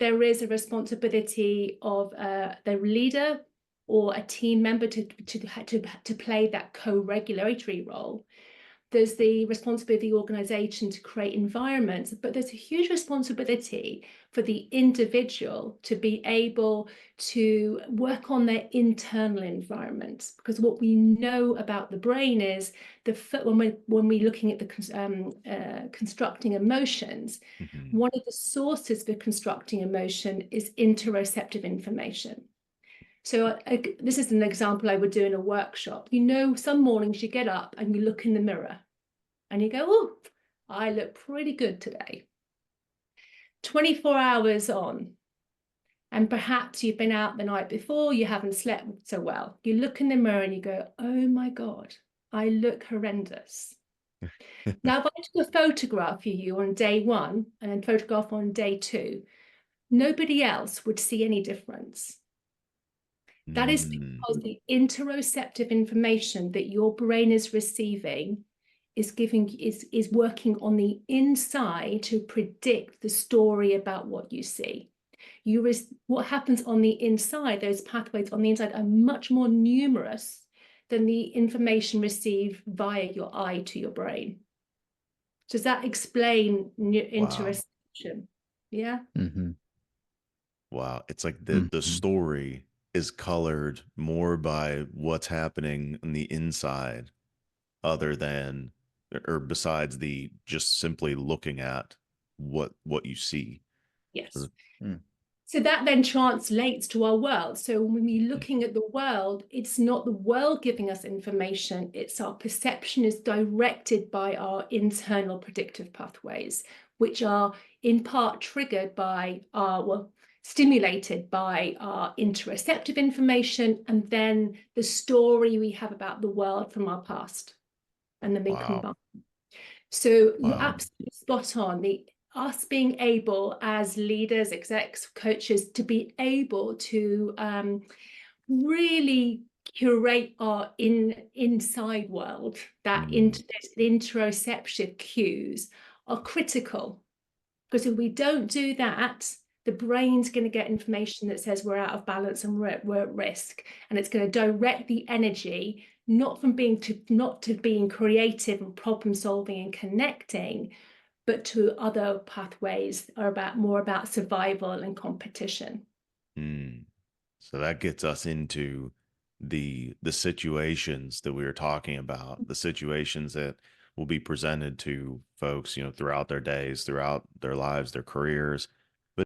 there is a responsibility of the leader or a team member to play that co-regulatory role. There's the responsibility of the organization to create environments, but there's a huge responsibility for the individual to be able to work on their internal environment. Because what we know about the brain is when we're looking at the constructing emotions, one of the sources for constructing emotion is interoceptive information. So this is an example I would do in a workshop. Some mornings you get up and you look in the mirror and you go, oh, I look pretty good today. 24 hours on, and perhaps you've been out the night before, you haven't slept so well. You look in the mirror and you go, oh my God, I look horrendous. Now, if I took a photograph of you on day 1 and then photograph on day 2, nobody else would see any difference. That is because the interoceptive information that your brain is receiving is working on the inside to predict the story about what you see. What happens on the inside, those pathways on the inside are much more numerous than the information received via your eye to your brain. Does that explain interoception? Yeah. Wow. It's like the story is colored more by what's happening on the inside other than or besides the just simply looking at what you see. Yes. So that then translates to our world. So when we're looking at the world, it's not the world giving us information, it's our perception is directed by our internal predictive pathways, which are in part triggered by stimulated by our interoceptive information and then the story we have about the world from our past. And then they combine. So you're absolutely spot on. Us being able as leaders, execs, coaches, to be able to really curate our inside world, that interoceptive cues are critical. Because if we don't do that, the brain's going to get information that says we're out of balance and we're at risk. And it's going to direct the energy not to being creative and problem solving and connecting, but to other pathways are more about survival and competition. So that gets us into the situations that we were talking about, the situations that will be presented to folks, throughout their days, throughout their lives, their careers.